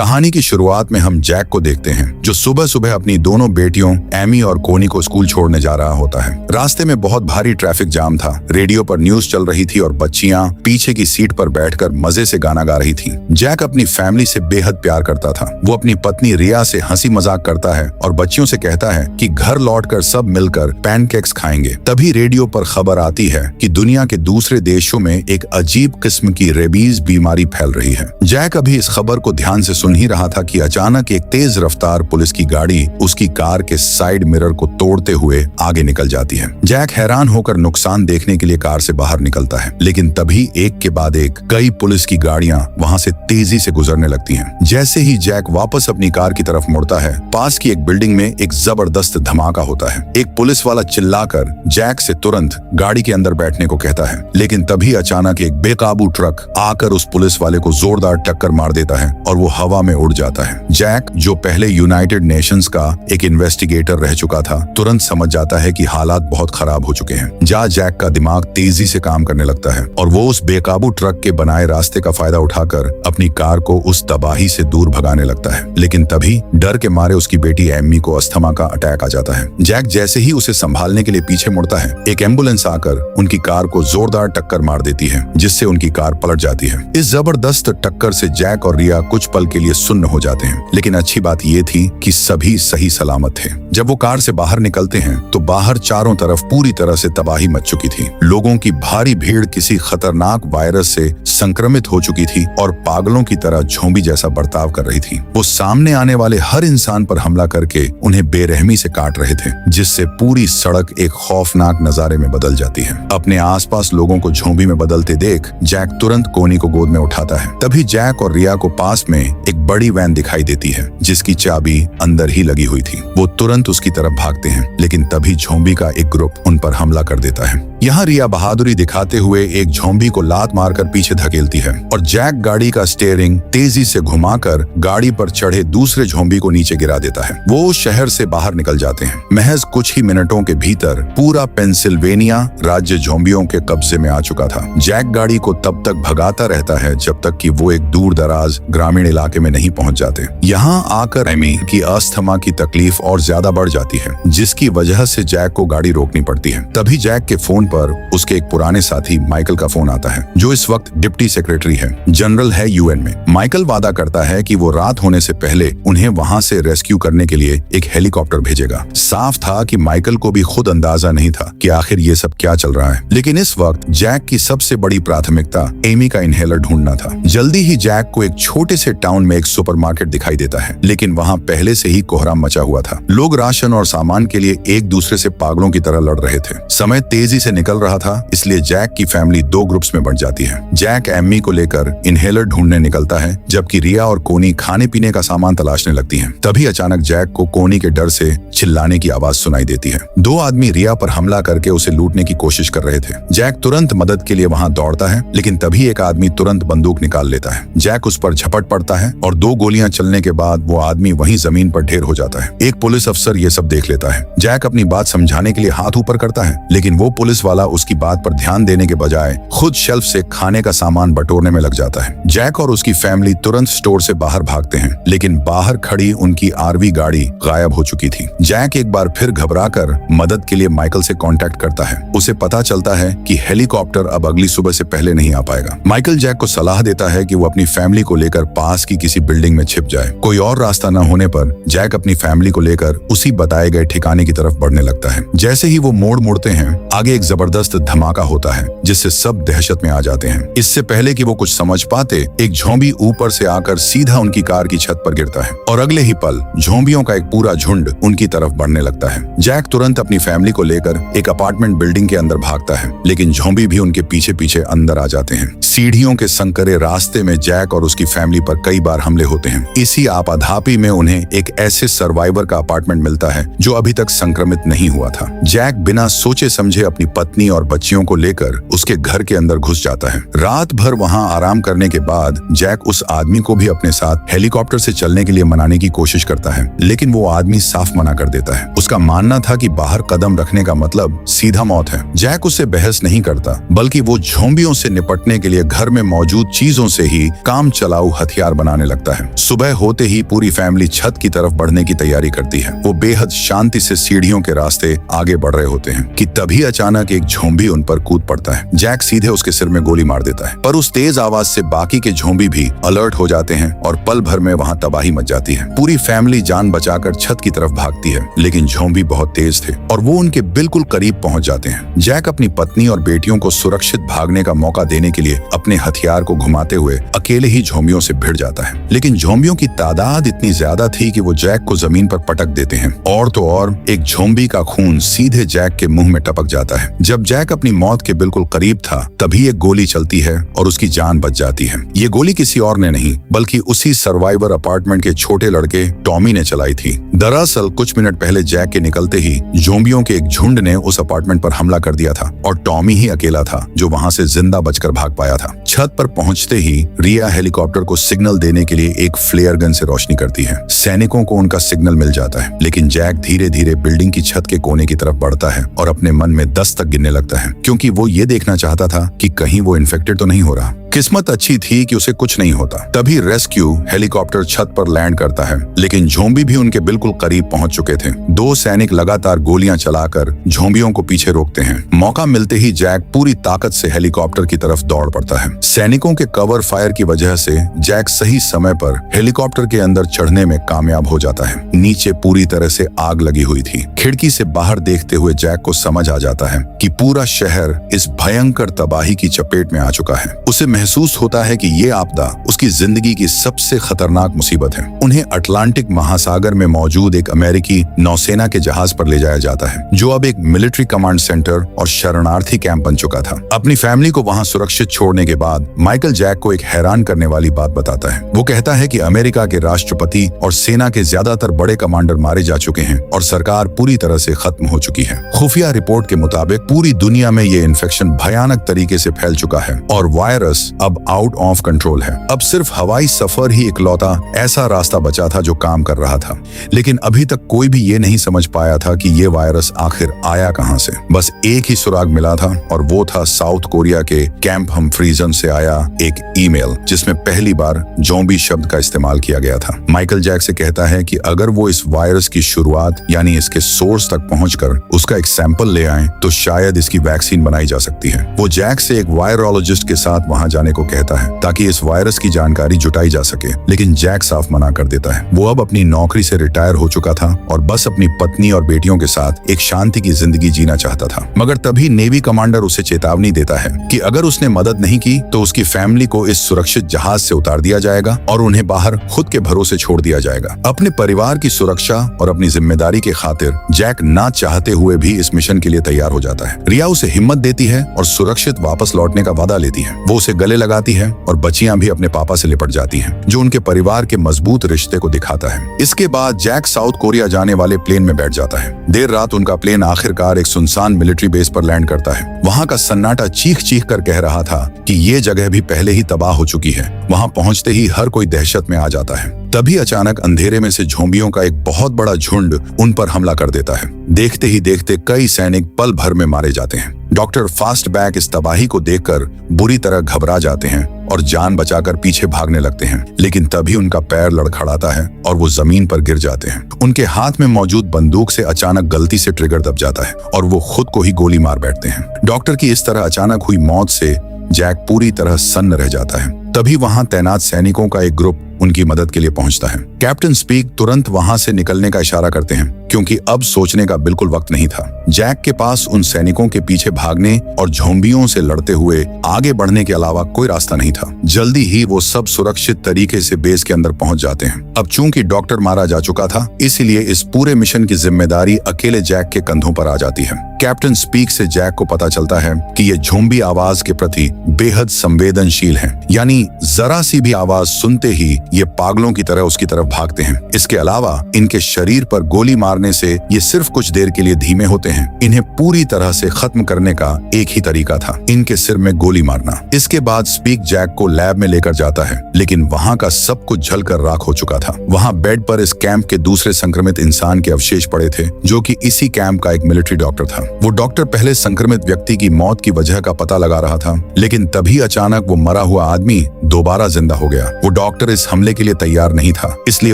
कहानी की शुरुआत में हम जैक को देखते हैं, जो सुबह सुबह अपनी दोनों बेटियों एमी और कोनी को स्कूल छोड़ने जा रहा होता है। रास्ते में बहुत भारी ट्रैफिक जाम था। रेडियो पर न्यूज चल रही थी और बच्चियां पीछे की सीट पर बैठकर मजे से गाना गा रही थीं। जैक अपनी फैमिली से बेहद प्यार करता था। वो अपनी पत्नी रिया से हंसी मजाक करता है और बच्चियों से कहता है कि घर लौटकर सब मिलकर पैनकेक्स खाएंगे। तभी रेडियो पर खबर आती है कि दुनिया के दूसरे देशों में एक अजीब किस्म की रेबीज बीमारी फैल रही है। जैक अभी इस खबर को ध्यान से सुन ही रहा था कि अचानक एक तेज रफ्तार पुलिस की गाड़ी उसकी कार के साइड मिरर को तोड़ते हुए आगे निकल जाती है। जैक हैरान होकर नुकसान देखने के लिए कार से बाहर निकलता है, लेकिन तभी एक के बाद एक कई पुलिस की गाड़ियां वहां से तेजी से गुजरने लगती हैं। जैसे ही जैक वापस अपनी कार की तरफ मुड़ता है, पास की एक बिल्डिंग में एक जबरदस्त धमाका होता है। एक पुलिस वाला चिल्लाकर जैक से तुरंत गाड़ी के अंदर बैठने को कहता है, लेकिन तभी अचानक एक बेकाबू ट्रक आकर उस पुलिस वाले को जोरदार टक्कर मार देता है और वो हवा में उड़ जाता है। जैक, जो पहले यूनाइटेड नेशंस का एक इन्वेस्टिगेटर रह चुका था, तुरंत समझ जाता है कि हालात बहुत खराब हो चुके हैं। जैक का दिमाग तेजी से काम करने लगता है और वो उस बेकाबू ट्रक के बनाए रास्ते का फायदा उठाकर अपनी कार को उस तबाही से दूर भगाने लगता है। लेकिन तभी डर के मारे उसकी बेटी एमी को अस्थमा का अटैक आ जाता है। जैक जैसे ही उसे संभालने के लिए पीछे मुड़ता है, एक एम्बुलेंस आकर उनकी कार को जोरदार टक्कर मार देती है, जिससे उनकी कार पलट जाती है। इस जबरदस्त टक्कर से जैक और रिया कुछ पल के लिए सुन्न हो जाते हैं, लेकिन अच्छी बात ये थी कि सभी सही सलामत थे। जब वो कार से बाहर निकलते हैं तो बाहर चारों तरफ पूरी तरह से तबाही मच चुकी थी। लोगों की भारी भीड़ किसी खतरनाक वायरस से संक्रमित हो चुकी थी और पागलों की तरह झोंबी जैसा बर्ताव कर रही थी। वो सामने आने वाले हर इंसान पर हमला करके उन्हें बेरहमी से काट रहे थे, जिससे पूरी सड़क एक खौफनाक नजारे में बदल जाती है। अपने आसपास लोगों को झोंबी में बदलते देख जैक तुरंत कोनी को गोद में उठाता है। तभी जैक और रिया को पास में एक बड़ी वैन दिखाई देती है, जिसकी चाबी अंदर ही लगी हुई थी। वो तुरंत उसकी तरफ भागते हैं, लेकिन तभी झोंबी का एक ग्रुप उन पर हमला कर देता है। यहाँ रिया बहादुरी दिखाते हुए एक झोंबी को लात मारकर पीछे धकेलती है और जैक गाड़ी का स्टीयरिंग तेजी से घुमाकर गाड़ी पर चढ़े दूसरे झोंबी को नीचे गिरा देता है। वो शहर से बाहर निकल जाते हैं। महज कुछ ही मिनटों के भीतर पूरा पेंसिल्वेनिया राज्य झोंबियों के कब्जे में आ चुका था। जैक गाड़ी को तब तक भगाता रहता है जब तक कि वो एक दूर दराज ग्रामीण इलाके में नहीं पहुंच जाते। यहाँ आकर एमी की अस्थमा की तकलीफ और ज्यादा बढ़ जाती है, जिसकी वजह से जैक को गाड़ी रोकनी पड़ती है। तभी जैक के फोन पर उसके एक पुराने साथी माइकल का फोन आता है, जो इस वक्त डिप्टी सेक्रेटरी है, जनरल है यूएन में। माइकल वादा करता है कि वो रात होने से पहले उन्हें वहां से रेस्क्यू करने के लिए एक हेलीकॉप्टर भेजेगा। साफ था कि माइकल को भी खुद अंदाजा नहीं था कि आखिर ये सब क्या चल रहा है, लेकिन इस वक्त जैक की सबसे बड़ी प्राथमिकता एमी का इनहेलर ढूंढना था। जल्दी ही जैक को एक छोटे से टाउन में एक सुपरमार्केट दिखाई देता है, लेकिन वहाँ पहले से ही कोहराम मचा हुआ था। लोग राशन और सामान के लिए एक दूसरे से पागलों की तरह लड़ रहे थे। समय तेजी से निकल रहा था, इसलिए जैक की फैमिली दो ग्रुप्स में बंट जाती है। जैक एमी को लेकर इनहेलर ढूंढने निकलता है, जबकि रिया और कोनी खाने पीने का सामान तलाशने लगती हैं। तभी अचानक जैक को कोनी के डर से चिल्लाने की आवाज सुनाई देती है। दो आदमी रिया पर हमला करके उसे लूटने की कोशिश कर रहे थे। जैक तुरंत मदद के लिए वहां दौड़ता है, लेकिन तभी एक आदमी तुरंत बंदूक निकाल लेता है। जैक उस पर झपट पड़ता है और दो गोलियां चलने के बाद वो आदमी वहीं जमीन पर ढेर हो जाता है। एक पुलिस अफसर ये सब देख लेता है। जैक अपनी बात समझाने के लिए हाथ ऊपर करता है, लेकिन वो पुलिस वाला उसकी बात पर ध्यान देने के बजाय खुद शेल्फ से खाने का सामान बटोरने में लग जाता है। जैक और उसकी फैमिली तुरंत स्टोर से बाहर भागते हैं, लेकिन बाहर खड़ी उनकी आरवी गाड़ी गायब हो चुकी थी। जैक एक बार फिर घबराकर मदद के लिए माइकल से कांटेक्ट करता है। उसे पता चलता है कि हेलीकॉप्टर अब अगली सुबह से पहले नहीं आ पाएगा। माइकल जैक को सलाह देता है कि वो अपनी फैमिली को लेकर पास की किसी बिल्डिंग में छिप जाए। कोई और रास्ता न होने पर जैक अपनी फैमिली को लेकर उसी बताए गए ठिकाने की तरफ बढ़ने लगता है। जैसे ही वो मोड़ मुड़ते हैं, आगे एक जबरदस्त धमाका होता है, जिससे सब दहशत में आ जाते हैं। इससे पहले कि वो कुछ समझ पाते, एक झोंबी ऊपर से आकर सीधा उनकी कार की छत पर गिरता है और अगले ही पल झोंबियों का एक पूरा झुंड उनकी तरफ बढ़ने लगता है। जैक तुरंत अपनी फैमिली को लेकर एक अपार्टमेंट बिल्डिंग के अंदर भागता है, लेकिन झोंबी भी उनके पीछे पीछे अंदर आ जाते हैं। सीढ़ियों के संकरे रास्ते में जैक और उसकी फैमिली पर कई बार हमले होते हैं। इसी आपाधापी में उन्हें एक ऐसे सर्वाइवर का अपार्टमेंट मिलता है जो अभी तक संक्रमित नहीं हुआ था। जैक बिना सोचे समझे अपनी पत्नी और बच्चियों को लेकर उसके घर के अंदर घुस जाता है। रात भर वहां आराम करने के बाद जैक उस आदमी को भी अपने साथ हेलीकॉप्टर से चलने के लिए मनाने की कोशिश करता है, लेकिन वो आदमी साफ मना कर देता है। उसका मानना था कि बाहर कदम रखने का मतलब सीधा मौत है। जैक उससे बहस नहीं करता, बल्कि वो झोंबियों से निपटने के लिए घर में मौजूद चीजों से ही काम चलाऊ हथियार बनाने लगता है। सुबह होते ही पूरी फैमिली छत की तरफ बढ़ने की तैयारी करती है। वो बेहद शांति से सीढ़ियों के रास्ते आगे बढ़ रहे होते हैं कि तभी अचानक एक झोंबी उन पर कूद पड़ता है। जैक सीधे उसके सिर में गोली मार देता है, पर उस तेज आवाज से बाकी के झोंबी भी अलर्ट हो जाते हैं और पल भर में वहाँ तबाही मच जाती है। पूरी फैमिली जान बचाकर छत की तरफ भागती है, लेकिन झोंबी बहुत तेज थे और वो उनके बिल्कुल करीब पहुंच जाते हैं। जैक अपनी पत्नी और बेटियों को सुरक्षित भागने का मौका देने के लिए अपने हथियार को घुमाते हुए अकेले ही झोंबियों से भिड़ जाता है, लेकिन झोंबियों की तादाद इतनी ज्यादा थी कि वो जैक को जमीन पर पटक देते हैं। और तो और एक झोंबी का खून सीधे जैक के मुंह में टपक जाता है। जब जैक अपनी मौत के बिल्कुल करीब था, तभी एक गोली चलती है और उसकी जान बच जाती है। ये गोली किसी और ने नहीं, बल्कि उसी सर्वाइवर अपार्टमेंट के छोटे लड़के टॉमी ने चलाई थी। दरअसल कुछ मिनट पहले जैक के निकलते ही ज़ोंबियों के एक झुंड ने उस अपार्टमेंट पर हमला कर दिया था और टॉमी ही अकेला था जो वहां से जिंदा बचकर भाग पाया था। छत पर पहुंचते ही रिया हेलीकॉप्टर को सिग्नल देने के लिए एक फ्लेयर गन से रोशनी करती है। सैनिकों को उनका सिग्नल मिल जाता है, लेकिन जैक धीरे धीरे बिल्डिंग की छत के कोने की तरफ बढ़ता है और अपने मन में 10 तक गिनने लगता है, क्योंकि वो ये देखना चाहता था कि कहीं वो इन्फेक्टेड तो नहीं हो रहा। किस्मत अच्छी थी कि उसे कुछ नहीं होता। तभी रेस्क्यू हेलीकॉप्टर छत पर लैंड करता है, लेकिन झोंबी भी उनके बिल्कुल करीब पहुंच चुके थे। 2 सैनिक लगातार गोलियां चलाकर झोंबियों को पीछे रोकते हैं। मौका मिलते ही जैक पूरी ताकत से हेलीकॉप्टर की तरफ दौड़ पड़ता है। सैनिकों के कवर फायर की वजह से जैक सही समय पर हेलीकॉप्टर के अंदर चढ़ने में कामयाब हो जाता है। नीचे पूरी तरह से आग लगी हुई थी। खिड़की से बाहर देखते हुए जैक को समझ आ जाता है कि पूरा शहर इस भयंकर तबाही की चपेट में आ चुका है। उसे महसूस होता है कि ये आपदा उसकी जिंदगी की सबसे खतरनाक मुसीबत है। उन्हें अटलांटिक महासागर में मौजूद एक अमेरिकी नौसेना के जहाज पर ले जाया जाता है, जो अब एक मिलिट्री कमांड सेंटर और शरणार्थी कैंप बन चुका था। अपनी फैमिली को वहां सुरक्षित छोड़ने के बाद माइकल जैक को एक हैरान करने वाली बात बताता है। वो कहता है कि अमेरिका के राष्ट्रपति और सेना के ज्यादातर बड़े कमांडर मारे जा चुके हैं और सरकार पूरी तरह से खत्म हो चुकी है। खुफिया रिपोर्ट के मुताबिक पूरी दुनिया में ये इन्फेक्शन भयानक तरीके से फैल चुका है और वायरस अब आउट ऑफ कंट्रोल है। अब सिर्फ हवाई सफर ही इकलौता ऐसा रास्ता बचा था जो काम कर रहा था, लेकिन अभी तक कोई भी ये नहीं समझ पाया था कि ये वायरस आखिर आया कहां से। बस एक ही सुराग मिला था और वो था साउथ कोरिया के कैंप हमफ्रीजन से आया एक ईमेल, जिसमें पहली बार ज़ॉम्बी शब्द का इस्तेमाल किया गया था। माइकल जैक से कहता है कि अगर वो इस वायरस की शुरुआत यानी इसके सोर्स तक पहुंचकर उसका एक सैंपल ले आए तो शायद इसकी वैक्सीन बनाई जा सकती है। वो जैक से एक वायरोलॉजिस्ट के साथ वहां जाने को कहता है ताकि इस वायरस की जानकारी जुटाई जा सके, लेकिन जैक साफ मना कर देता है। वो अब अपनी नौकरी से रिटायर हो चुका था और बस अपनी पत्नी और बेटियों के साथ एक शांति की जिंदगी जीना चाहता था। मगर तभी नेवी कमांडर उसे चेतावनी देता है कि अगर उसने मदद नहीं की तो उसकी फैमिली को इस सुरक्षित जहाज से उतार दिया जाएगा और उन्हें बाहर खुद के भरोसे छोड़ दिया जाएगा। अपने परिवार की सुरक्षा और अपनी जिम्मेदारी के खातिर जैक ना चाहते हुए भी इस मिशन के लिए तैयार हो जाता है। रिया उसे हिम्मत देती है और सुरक्षित वापस लौटने का वादा लेती है। वो उसे गले लगाती है और बच्चियां भी अपने पापा से लिपट जाती हैं, जो उनके परिवार के मजबूत रिश्ते को दिखाता है। इसके बाद जैक साउथ कोरिया जाने वाले प्लेन में बैठ जाता है। देर रात उनका प्लेन आखिरकार एक सुनसान मिलिट्री बेस पर लैंड करता है। वहां का सन्नाटा चीख चीख कर कह रहा था कि ये जगह भी पहले ही तबाह हो चुकी है। वहां पहुंचते ही हर कोई दहशत में आ जाता है। तभी अचानक अंधेरे में से ज़ॉम्बियों का एक बहुत बड़ा झुंड उन पर हमला कर देता है। देखते ही देखते कई सैनिक पल भर में मारे जाते हैं। डॉक्टर फास्टबैक इस तबाही को देखकर बुरी तरह घबरा जाते हैं और जान बचाकर पीछे भागने लगते हैं, लेकिन तभी उनका पैर लड़खड़ाता है और वो जमीन पर गिर जाते हैं। उनके हाथ में मौजूद बंदूक से अचानक गलती से ट्रिगर दब जाता है और वो खुद को ही गोली मार बैठते हैं। डॉक्टर की इस तरह अचानक हुई मौत से जैक पूरी तरह सन्न रह जाता है। तभी वहां तैनात सैनिकों का एक ग्रुप उनकी मदद के लिए पहुंचता है। कैप्टन स्पीक तुरंत वहां से निकलने का इशारा करते हैं, क्योंकि अब सोचने का बिल्कुल वक्त नहीं था। जैक के पास उन सैनिकों के पीछे भागने और ज़ॉम्बियों से लड़ते हुए आगे बढ़ने के अलावा कोई रास्ता नहीं था। जल्दी ही वो सब सुरक्षित तरीके से बेस के अंदर पहुंच जाते हैं। अब चूंकि डॉक्टर मारा जा चुका था, इसीलिए इस पूरे मिशन की जिम्मेदारी अकेले जैक के कंधों पर आ जाती है। कैप्टन स्पीक से जैक को पता चलता है कि ये ज़ॉम्बी आवाज के प्रति बेहद संवेदनशील हैं, यानी जरा सी भी आवाज सुनते ही ये पागलों की तरह उसकी तरफ भागते हैं। इसके अलावा इनके शरीर पर गोली मारने से ये सिर्फ कुछ देर के लिए धीमे होते हैं। इन्हें पूरी तरह से खत्म करने का एक ही तरीका था, इनके सिर में गोली मारना। इसके बाद स्पीक जैक को लैब में लेकर जाता है, लेकिन वहाँ का सब कुछ जलकर राख हो चुका था। वहाँ बेड पर इस कैंप के दूसरे संक्रमित इंसान के अवशेष पड़े थे, जो कि इसी कैंप का एक मिलिट्री डॉक्टर था। वो डॉक्टर पहले संक्रमित व्यक्ति की मौत की वजह का पता लगा रहा था, लेकिन तभी अचानक वो मरा हुआ आदमी दोबारा जिंदा हो गया। वो डॉक्टर इस हमले के लिए तैयार नहीं था, इसलिए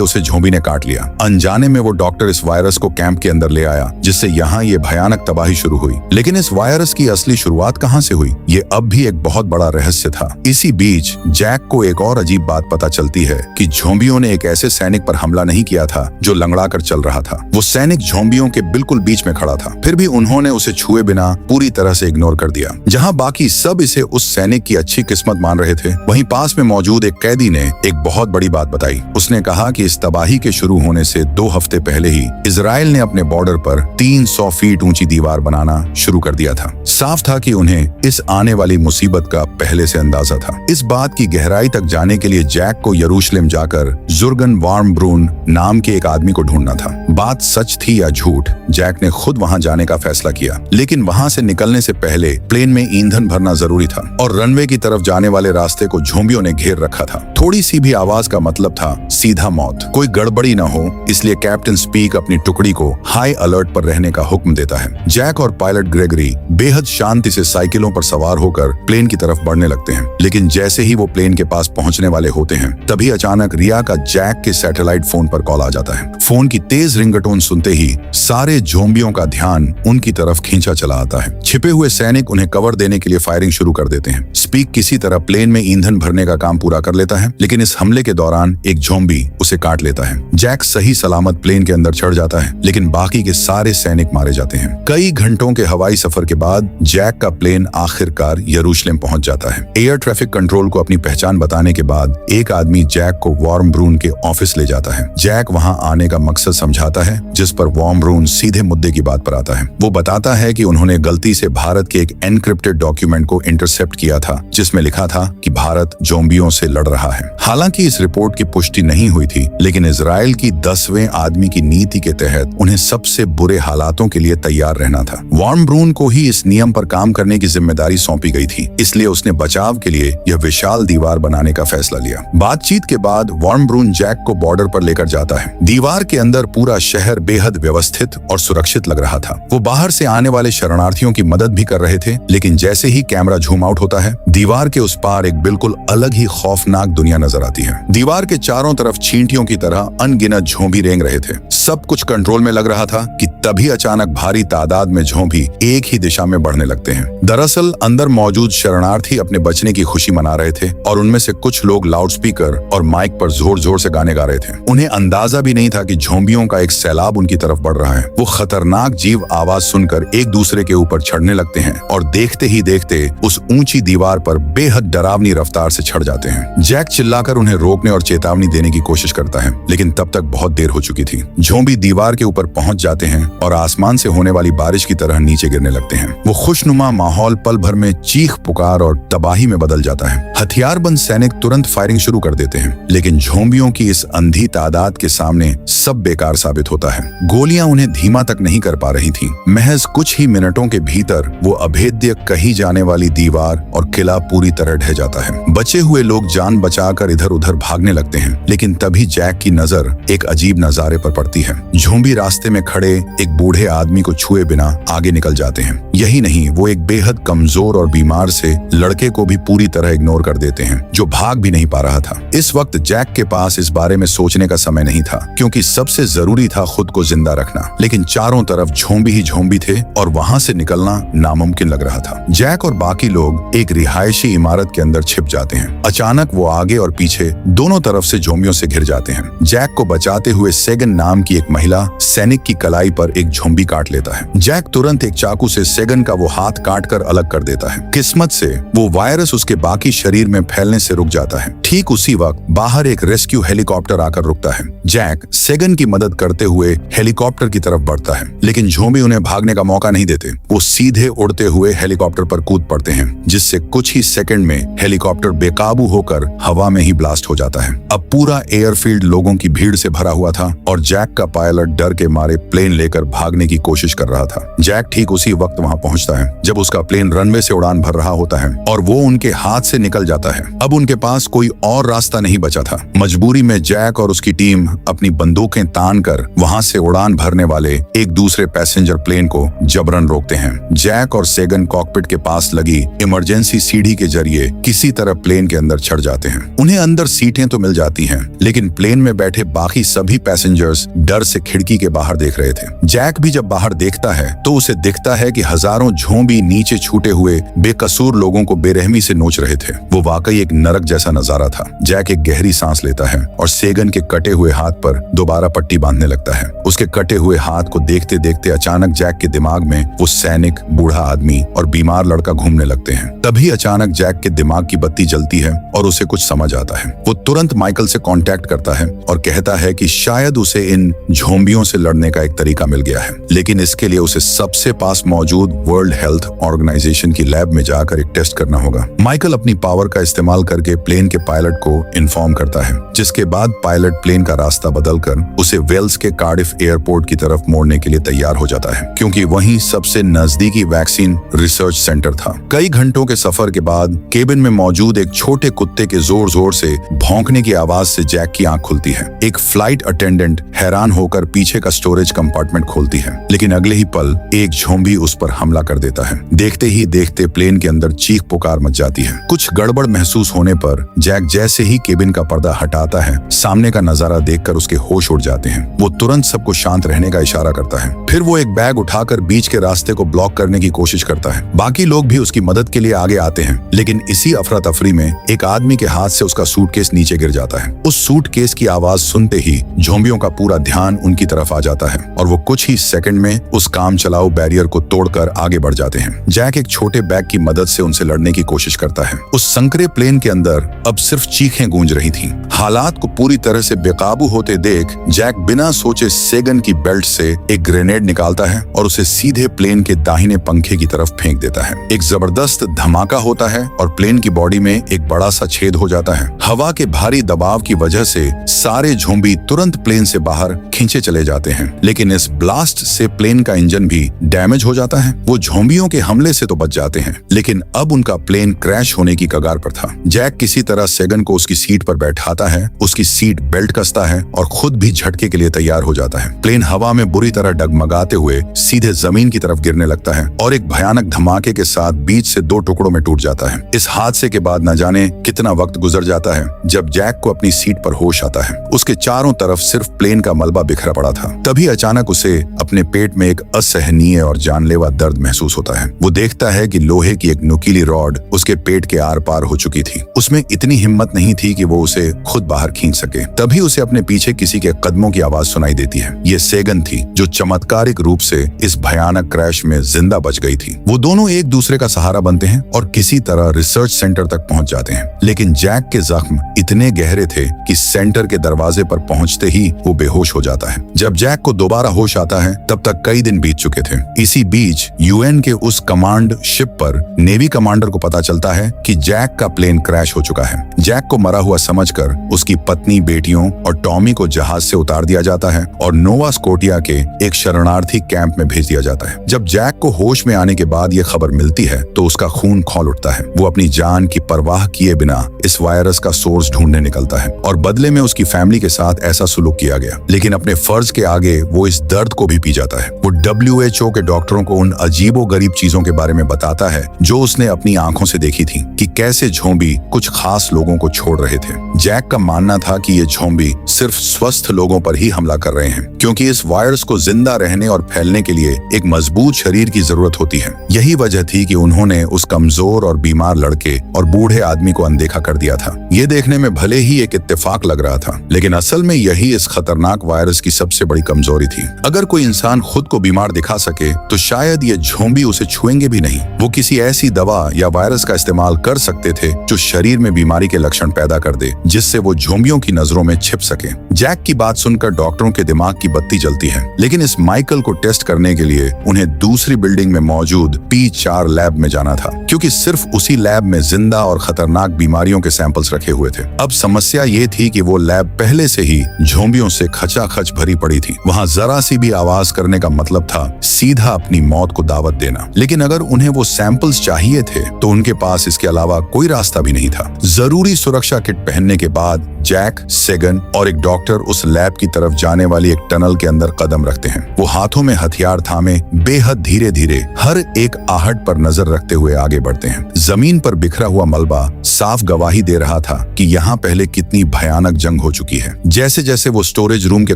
उसे झोंबी ने काट लिया। अनजाने में वो डॉक्टर इस वायरस को कैंप के अंदर ले आया, जिससे यहाँ ये भयानक तबाही शुरू हुई। लेकिन इस वायरस की असली शुरुआत कहाँ से हुई, ये अब भी एक बहुत बड़ा रहस्य था। इसी बीच जैक को एक और अजीब बात पता चलती है कि झोंबियों ने एक ऐसे सैनिक पर हमला नहीं किया था जो लंगड़ा कर चल रहा था। वो सैनिक झोंबियों के बिल्कुल बीच में खड़ा था, फिर भी उन्होंने उसे छुए बिना पूरी तरह से इग्नोर कर दिया। जहाँ बाकी सब इसे उस सैनिक की अच्छी किस्मत मान रहे थे, वहीं पास में मौजूद एक कैदी ने एक बहुत बड़ी बात बताई। उसने कहा कि इस तबाही के शुरू होने से 2 हफ्ते पहले ही इजराइल ने अपने बॉर्डर पर 300 फीट ऊंची दीवार बनाना शुरू कर दिया था। साफ था कि उन्हें इस आने वाली मुसीबत का पहले से अंदाजा था। इस बात की गहराई तक जाने के लिए जैक को यरूशलेम जाकर जुर्गन वार्मब्रून नाम के एक आदमी को ढूंढना था। बात सच थी या झूठ, जैक ने खुद वहां जाने का फैसला किया। लेकिन वहां से निकलने से पहले प्लेन में ईंधन भरना जरूरी था और रनवे की तरफ जाने वाले रास्ते को झोंबियों ने घेर रखा था। थोड़ी सी भी आवाज का मतलब था सीधा मौत। कोई गड़बड़ी न हो, इसलिए कैप्टन स्पीक अपनी टुकड़ी को हाई अलर्ट पर रहने का हुक्म देता है। जैक और पायलट ग्रेगरी बेहद शांति से साइकिलों पर सवार होकर प्लेन की तरफ बढ़ने लगते हैं। लेकिन जैसे ही वो प्लेन के पास पहुंचने वाले होते हैं, तभी अचानक रिया का जैक के सैटेलाइट फोन पर कॉल आ जाता है। फोन की तेज रिंगटोन सुनते ही सारे झोंबियों का ध्यान उनकी तरफ खींचा चला आता है। छिपे हुए सैनिक उन्हें कवर देने के लिए फायरिंग शुरू कर देते हैं। स्पीक किसी तरह प्लेन में ईंधन भरने का काम पूरा कर लेता है, लेकिन इस हमले के दौरान एक झोंबी उसे काट लेता है। जैक सही सलामत प्लेन के अंदर चढ़ जाता है, लेकिन बाकी के सारे सैनिक मारे जाते हैं। कई घंटों के हवाई सफर के बाद जैक का प्लेन आखिरकार यरूशलेम पहुंच जाता है। एयर ट्रैफिक कंट्रोल को अपनी पहचान बताने के बाद एक आदमी जैक को वार्मब्रून के ऑफिस ले जाता है। जैक वहां आने का मकसद समझाता है, जिस पर वार्मब्रून सीधे मुद्दे की बात पर आता है। वो बताता है कि उन्होंने गलती से भारत के एक एनक्रिप्टेड डॉक्यूमेंट को इंटरसेप्ट किया था, जिसमें लिखा था कि भारत ज़ोंबियों से लड़ रहा है। हालांकि इस रिपोर्ट की पुष्टि नहीं हुई थी, लेकिन इजराइल की 10वें आदमी की नीति के तहत उन्हें सबसे बुरे हालातों के लिए तैयार रहना था। वार्मब्रून को ही इस नियम पर काम करने की जिम्मेदारी सौंपी गई थी, इसलिए उसने बचाव के लिए यह विशाल दीवार बनाने का फैसला लिया। बातचीत के बाद वार्मब्रून जैक को बॉर्डर पर लेकर जाता है। दीवार के अंदर पूरा शहर बेहद व्यवस्थित और सुरक्षित लग रहा था। वो बाहर से आने वाले शरणार्थियों की मदद भी कर रहे थे, लेकिन जैसे ही कैमरा झूम आउट होता है, दीवार के उस पार एक बिल्कुल अलग ही खौफनाक दुनिया नजर आती है। दीवार के चारों तरफ चींटियों की तरह अनगिनत झोंबी रेंग रहे थे। सब कुछ कंट्रोल में लग रहा था कि तभी अचानक भारी तादाद में झोंबी एक ही दिशा में बढ़ने लगते हैं। दरअसल अंदर मौजूद शरणार्थी अपने बचने की खुशी मना रहे थे और उनमें से कुछ लोग लाउडस्पीकर और माइक पर जोर जोर से गाने गा रहे थे। उन्हें अंदाजा भी नहीं था कि झोंबियों का एक सैलाब उनकी तरफ बढ़ रहा है। वो खतरनाक जीव आवाज सुनकर एक दूसरे के ऊपर चढ़ने लगते हैं और देखते ही देखते उस ऊंची दीवार पर बेहद डरावनी रफ्तार से चढ़ जाते हैं। जैक चिल्लाकर उन्हें रोकने और चेतावनी देने की कोशिश करता है, लेकिन तब तक बहुत देर हो चुकी थी। झोंबी दीवार के ऊपर पहुंच जाते हैं और आसमान से होने वाली बारिश की तरह नीचे गिरने लगते हैं। वो खुशनुमा माहौल पल भर में चीख पुकार और तबाही में बदल जाता है। हथियारबंद सैनिक तुरंत फायरिंग शुरू कर देते हैं, लेकिन झोंबियों की इस अंधी तादाद के सामने सब बेकार साबित होता है। गोलियां उन्हें धीमा तक नहीं कर पा रही थीं। महज कुछ ही मिनटों के भीतर वो अभेद्य कही जाने वाली दीवार और किला पूरी तरह ढह जाता है। बचे हुए लोग जान बचाकर इधर उधर भागने लगते हैं, लेकिन तभी जैक की नजर एक अजीब नजारे पर पड़ती है। झोंबी रास्ते में खड़े एक बूढ़े आदमी को छुए बिना आगे निकल जाते हैं। यही नहीं, वो एक बेहद कमजोर और बीमार से लड़के को भी पूरी तरह इग्नोर कर देते हैं, जो भाग भी नहीं पा रहा था। इस वक्त जैक के पास इस बारे में सोचने का समय नहीं था, क्योंकि सबसे जरूरी था खुद को जिंदा रखना। लेकिन चारों तरफ झोंबी ही झोंबी थे और वहां से निकलना नामुमकिन लग रहा था। जैक और बाकी लोग एक रिहायशी इमारत के अंदर छिप जाते हैं। अचानक वो आगे और पीछे दोनों तरफ से झोंबियों से घिर जाते हैं। जैक को बचाते हुए सेगन नाम की एक महिला सैनिक की कलाई पर एक झोंबी काट लेता है। जैक तुरंत एक चाकू से सेगन का वो हाथ काटकर अलग कर देता है। किस्मत से वो वायरस उसके बाकी शरीर में फैलने से रुक जाता है। ठीक उसी वक्त बाहर एक रेस्क्यू हेलीकॉप्टर आकर रुकता है। जैक सेगन की मदद करते हुए हेलीकॉप्टर की तरफ बढ़ता है, लेकिन झोंबी उन्हें भागने का मौका नहीं देते। वो सीधे उड़ते हुए हेलीकॉप्टर पर कूद पड़ते हैं, जिससे कुछ ही सेकंड में हेलीकॉप्टर बेकाबू होकर हवा में ही ब्लास्ट हो जाता है। अब पूरा एयरफील्ड लोगों की भीड़ से भरा हुआ था और जैक का पायलट डर के मारे प्लेन लेकर देखकर भागने की कोशिश कर रहा था। जैक ठीक उसी वक्त वहां पहुंचता है जब उसका प्लेन रनवे से उड़ान भर रहा होता है और वो उनके हाथ से निकल जाता है। अब उनके पास कोई और रास्ता नहीं बचा था। मजबूरी में जैक और उसकी टीम अपनी बंदूकें तान कर वहां से उड़ान भरने वाले एक दूसरे पैसेंजर प्लेन को जबरन रोकते हैं। जैक और सेगन कॉकपिट के पास लगी इमरजेंसी सीढ़ी के जरिए किसी तरह प्लेन के अंदर चढ़ जाते हैं। उन्हें अंदर सीटें तो मिल जाती हैं, लेकिन प्लेन में बैठे बाकी सभी पैसेंजर्स डर से खिड़की के बाहर देख रहे थे। जैक भी जब बाहर देखता है तो उसे दिखता है कि हजारों झोंबी नीचे छूटे हुए बेकसूर लोगों को बेरहमी से नोच रहे थे। वो वाकई एक नरक जैसा नजारा था। जैक एक गहरी सांस लेता है और सेगन के कटे हुए हाथ पर दोबारा पट्टी बांधने लगता है। उसके कटे हुए हाथ को देखते देखते अचानक जैक के दिमाग में वो सैनिक, बूढ़ा आदमी और बीमार लड़का घूमने लगते हैं। तभी अचानक जैक के दिमाग की बत्ती जलती है और उसे कुछ समझ आता है। वो तुरंत माइकल से कांटेक्ट करता है और कहता है कि शायद उसे इन झोंबियों से लड़ने का एक तरीका मिल गया है, लेकिन इसके लिए उसे सबसे पास मौजूद वर्ल्ड हेल्थ ऑर्गेनाइजेशन की लैब में जाकर एक टेस्ट करना होगा। माइकल अपनी पावर का इस्तेमाल करके प्लेन के पायलट को इन्फॉर्म करता है, जिसके बाद पायलट प्लेन का रास्ता बदलकर उसे वेल्स के कार्डिफ एयरपोर्ट की तरफ मोड़ने के लिए तैयार हो जाता है, क्योंकि वहीं सबसे नजदीकी वैक्सीन रिसर्च सेंटर था। कई घंटों के सफर के बाद केबिन में मौजूद एक छोटे कुत्ते के जोर जोर से भौंकने की आवाज से जैक की आंख खुलती है। एक फ्लाइट अटेंडेंट हैरान होकर पीछे का स्टोरेज कंपार्टमेंट खोलती है, लेकिन अगले ही पल एक झोंबी उस पर हमला कर देता है। देखते ही देखते प्लेन के अंदर चीख पुकार मच जाती है। कुछ गड़बड़ महसूस होने पर जैक जैसे ही केबिन का पर्दा हटाता है, सामने का नजारा देखकर उसके होश उड़ जाते हैं। वो तुरंत सबको शांत रहने का इशारा करता है। फिर वो एक बैग उठाकर बीच के रास्ते को ब्लॉक करने की कोशिश करता है। बाकी लोग भी उसकी मदद के लिए आगे आते हैं, लेकिन इसी अफरा तफरी में एक आदमी के हाथ से उसका सूटकेस नीचे गिर जाता है। उस सूटकेस की आवाज सुनते ही झोंबियों का पूरा ध्यान उनकी तरफ आ जाता है और वो कुछ ही सेकंड में उस काम चलाऊ बैरियर को तोड़कर आगे बढ़ जाते हैं। जैक एक छोटे बैग की मदद से उनसे लड़ने की कोशिश करता है। उस संकरे प्लेन के अंदर अब सिर्फ चीखें गूंज रही थीं। हालात को पूरी तरह से बेकाबू होते देख जैक बिना सोचे सेगन की बेल्ट से एक ग्रेनेड निकालता है और उसे सीधे प्लेन के दाहिने पंखे की तरफ फेंक देता है। एक जबरदस्त धमाका होता है और प्लेन की बॉडी में एक बड़ा सा छेद हो जाता है। हवा के भारी दबाव की वजह से सारे झोंबी तुरंत प्लेन से बाहर खींचे चले जाते हैं, लेकिन इस ब्लास्ट से प्लेन का इंजन भी डैमेज हो जाता है। वो झोंबियों के हमले से तो बच जाते हैं, लेकिन अब उनका प्लेन क्रैश होने की कगार पर था। जैक किसी तरह सेगन को उसकी सीट पर बैठाता है, उसकी सीट बेल्ट कसता है और खुद भी झटके के लिए तैयार हो जाता है। प्लेन हवा में बुरी तरह डगमगाते हुए सीधे जमीन की तरफ गिरने लगता है और एक भयानक धमाके के साथ बीच से दो टुकड़ों में टूट जाता है। इस हादसे के बाद न जाने कितना वक्त गुजर जाता है जब जैक को अपनी सीट पर होश आता है। उसके चारों तरफ सिर्फ प्लेन का मलबा बिखरा पड़ा था। तभी अचानक उसे अपने पेट में एक असहनीय और जानलेवा दर्द महसूस होता है। वो देखता है कि लोहे की एक नुकीली रॉड उसके पेट के आर पार हो चुकी थी। उसमें इतनी हिम्मत नहीं थी कि वो उसे खुद बाहर खींच सके। तभी उसे अपने पीछे किसी के कदमों की आवाज सुनाई देती है। ये सेगन थी, जो चमत्कारिक रूप से इस भयानक क्रैश में जिंदा बच गई थी। वो दोनों एक दूसरे का सहारा बनते हैं और किसी तरह रिसर्च सेंटर तक पहुंच जाते हैं, लेकिन जैक के जख्म इतने गहरे थे कि सेंटर के दरवाजे पर पहुंचते ही वो बेहोश हो जाता है। जब जैक को दोबारा होश आता है तब तक कई दिन बीत चुके थे। इसी बीच यूएन के उस कमांड शिप पर नेवी कमांडर को पता चलता है कि जैक का प्लेन क्रैश हो चुका है। जैक को मरा हुआ समझकर उसकी पत्नी, बेटियों और टॉमी को जहाज से उतार दिया जाता है और नोवा स्कोटिया के एक शरणार्थी कैंप में भेज दिया जाता है। जब जैक को होश में आने के बाद ये खबर मिलती है तो उसका खून खौल उठता है। वो अपनी जान की परवाह किए बिना इस वायरस का सोर्स ढूंढने निकलता है और बदले में उसकी फैमिली के साथ ऐसा सुलूक किया गया, लेकिन अपने फर्ज के आगे वो इस दर्द को भी पी जाता है। वो WHO के डॉक्टरों को उन अजीबोगरीब चीजों के बारे में बताता है जो उसने अपनी आंखों से देखी थी, कि कैसे झोंबी कुछ खास लोगों को छोड़ रहे थे। जैक का मानना था कि ये झोंबी सिर्फ स्वस्थ लोगों पर ही हमला कर रहे हैं, क्योंकि इस वायरस को जिंदा रहने और फैलने के लिए एक मजबूत शरीर की जरूरत होती है। यही वजह थी कि उन्होंने उस कमजोर और बीमार लड़के और बूढ़े आदमी को अनदेखा कर दिया था। ये देखने में भले ही एक इत्तेफाक लग रहा था, लेकिन असल में यही इस खतरनाक वायरस की सबसे बड़ी कमजोरी थी। अगर कोई इंसान खुद को बीमार दिखा सके तो शायद ये झोंबी उसे छुएंगे भी नहीं। वो किसी ऐसी दवा या वायरस का इस्तेमाल कर सकते थे जो शरीर में बीमारी के लक्षण पैदा कर दे, जिससे वो झोंबियों की नजरों में छिप सके। जैक की बात सुनकर डॉक्टरों के दिमाग की बत्ती जलती है, लेकिन इस माइकल को टेस्ट करने के लिए उन्हें दूसरी बिल्डिंग में मौजूद P4 लैब में जाना था, क्योंकि सिर्फ उसी लैब में जिंदा और खतरनाक बीमारियों के सैंपल्स रखे हुए थे। अब समस्या ये थी कि वो लैब पहले से ही झोंबियों से खचाखच खच भरी पड़ी थी। वहाँ जरा सी भी आवाज करने का मतलब था सीधा अपनी मौत को दावत देना। लेकिन अगर उन्हें वो सैंपल्स चाहिए थे तो उनके पास इसके अलावा कोई रास्ता भी नहीं था। जरूरी सुरक्षा किट पहनने के बाद जैक, सेगन और एक डॉक्टर उस लैब की तरफ जाने वाली एक टनल के अंदर कदम रखते हैं। वो हाथों में हथियार थामे बेहद धीरे धीरे हर एक आहट पर नजर रखते हुए आगे बढ़ते हैं। जमीन पर बिखरा हुआ मलबा साफ गवाही दे रहा था कि यहाँ पहले कितनी भयानक जंग हो चुकी है। जैसे जैसे वो स्टोरेज रूम के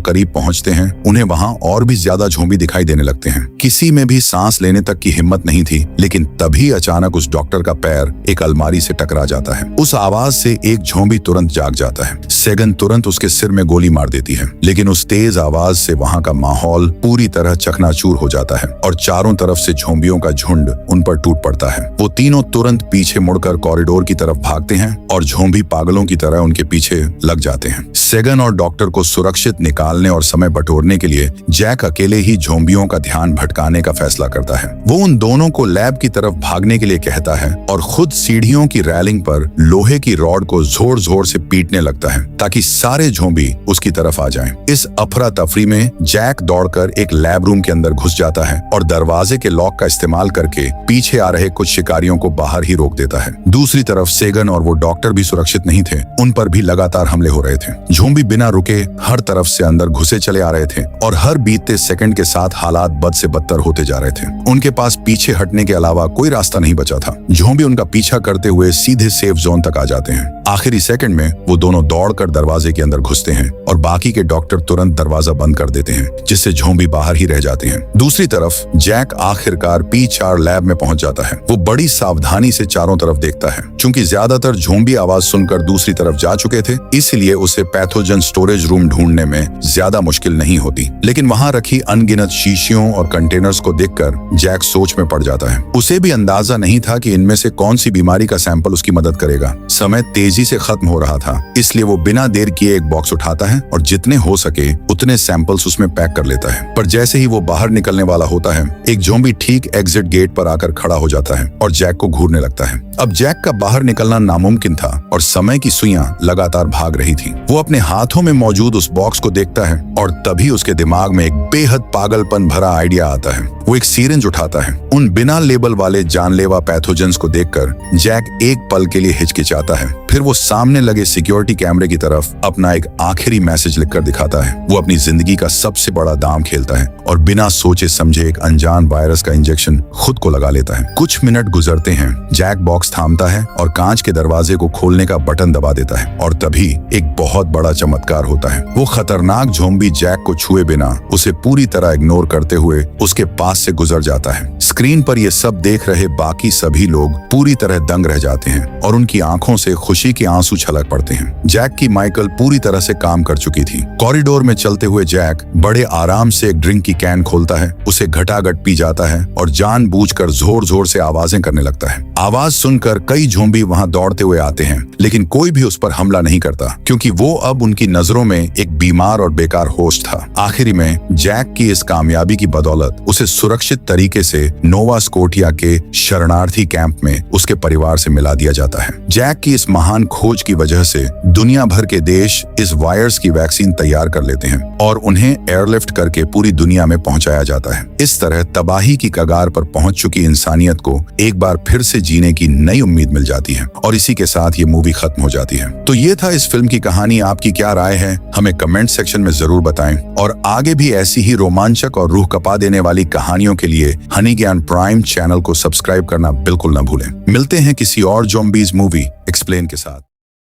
करीब पहुंचते हैं उन्हें वहाँ और भी ज्यादा झोंबी दिखाई देने लगते हैं। किसी में भी सांस लेने तक की हिम्मत नहीं थी। लेकिन तभी अचानक उस डॉक्टर का पैर एक अलमारी से टकरा जाता है। उस आवाज से एक झोंबी तुरंत जाग जाता है। सेगन तुरंत उसके सिर में गोली मार देती है। लेकिन उस तेज आवाज से वहाँ का माहौल पूरी तरह चकनाचूर हो जाता है और चारों तरफ से झोंबियों का झुंड उन पर टूट पड़ता है। वो तीनों तुरंत पीछे मुड़कर कॉरिडोर की तरफ भागते हैं और झोंबी पागलों की तरह उनके पीछे लग जाते हैं। सेगन और डॉक्टर को सुरक्षित निकालने और समय बटोरने के लिए जैक अकेले ही झोंबियों का ध्यान भटकाने का फैसला करता है। वो उन दोनों को लैब की तरफ भागने के लिए कहता है और खुद सीढ़ियों की रेलिंग पर लोहे की रॉड को जोर जोर से पीटने लगता है ताकि सारे झोंबी उसकी तरफ आ जाएं। इस अफरा तफरी में जैक दौड़कर एक लैब रूम के अंदर घुस जाता है और दरवाजे के लॉक का इस्तेमाल करके पीछे आ रहे कुछ शिकारियों को बाहर ही रोक देता है। दूसरी तरफ सेगन और वो डॉक्टर भी सुरक्षित नहीं थे। उन पर भी लगातार हमले हो रहे थे। झोंबी बिना रुके हर तरफ से अंदर घुसे चले आ रहे थे और हर बीतते सेकंड के साथ हालात बद से बदतर होते जा रहे थे। उनके पास पीछे हटने के अलावा कोई रास्ता नहीं बचा था। झोंबी उनका पीछा करते हुए सीधे सेफ जोन तक आ जाते हैं। आखिरी सेकंड में वो दोनों दौड़कर दरवाजे के अंदर घुसते हैं और बाकी के डॉक्टर तुरंत दरवाजा बंद कर देते हैं जिससे झोंबी बाहर ही रह जाते हैं। दूसरी तरफ जैक आखिरकार P4 लैब में पहुंच जाता है। वो बड़ी सावधानी से चारों तरफ देखता है। चूंकि ज्यादातर झोंबी आवाज सुनकर दूसरी तरफ जा चुके थे इसलिए उसे पैथोजन स्टोरेज रूम ढूंढने में ज्यादा मुश्किल नहीं होती। लेकिन वहां रखी अनगिनत शीशियों और कंटेनर्स को देखकर जैक सोच में पड़ जाता है। उसे भी अंदाजा नहीं था कि इनमें से कौन सी बीमारी का सैंपल उसकी मदद करेगा। समय तेजी से खत्म हो रहा था इसलिए वो बिना देर किए एक बॉक्स उठाता है और जितने हो सके उतने सैंपल्स उसमें पैक कर लेता है। पर जैसे ही वो बाहर निकलने वाला होता है एक ज़ॉम्बी ठीक एग्जिट गेट पर आकर खड़ा हो जाता है और जैक को घूरने लगता है। अब जैक का बाहर निकलना नामुमकिन था और समय की सुइयां लगातार भाग रही थी। वो अपने हाथों में मौजूद उस बॉक्स को देखता है और तभी उसके दिमाग में एक बेहद पागलपन भरा आइडिया आता है। वो एक सीरिंज उठाता है। उन बिना लेबल वाले जानलेवा पैथोजेंस को देखकर जैक एक पल के लिए हिचकिचाता है। फिर वो सामने लगे सिक्योरिटी कैमरे की तरफ अपना एक आखिरी मैसेज लिखकर दिखाता है। वो अपनी जिंदगी का सबसे बड़ा दांव खेलता है और बिना सोचे समझे एक अनजान वायरस का इंजेक्शन खुद को लगा लेता है। कुछ मिनट गुजरते हैं। जैक बॉक्स थामता है और कांच के दरवाजे को खोलने का बटन दबा देता है और तभी एक बहुत बड़ा चमत्कार होता है। वो खतरनाक ज़ॉम्बी जैक को छुए बिना उसे पूरी तरह इग्नोर करते हुए उसके पास से गुजर जाता है। स्क्रीन पर ये सब देख रहे बाकी सभी लोग पूरी तरह दंग रह जाते हैं और उनकी आंखों से खुशी के आंसू छलक पड़ते हैं। जैक की माइकल पूरी तरह से काम कर चुकी थी। कॉरिडोर में चलते हुए जैक बड़े आराम से एक ड्रिंक की कैन खोलता है, उसे घटाघट पी जाता है और जानबूझकर जोर जोर से आवाजें करने लगता है। आवाज सुनकर कई ज़ॉम्बी वहां दौड़ते हुए आते हैं लेकिन कोई भी उस पर हमला नहीं करता क्योंकि वो अब उनकी नजरों में एक बीमार और बेकार होस्ट था। आखिरी में जैक की इस कामयाबी की बदौलत उसे सुरक्षित तरीके से नोवा स्कोटिया के शरणार्थी कैंप में उसके परिवार से मिला दिया जाता है। जैक की इस महान खोज की वजह से दुनिया भर के देश इस वायरस की वैक्सीन तैयार कर लेते हैं और उन्हें एयरलिफ्ट करके पूरी दुनिया में पहुंचाया जाता है। इस तरह तबाही की कगार पर पहुंच चुकी इंसानियत को एक बार फिर से जीने की नई उम्मीद मिल जाती है और इसी के साथ ये मूवी खत्म हो जाती है। तो ये था इस फिल्म की कहानी। आपकी क्या राय है हमें कमेंट सेक्शन में जरूर बताएं और आगे भी ऐसी ही रोमांचक और रूह कपा देने वाली कहानियों के लिए हनी ज्ञान प्राइम चैनल को सब्सक्राइब करना बिल्कुल न भूलें। मिलते हैं किसी और ज़ॉम्बीज मूवी एक्सप्लेन के साथ।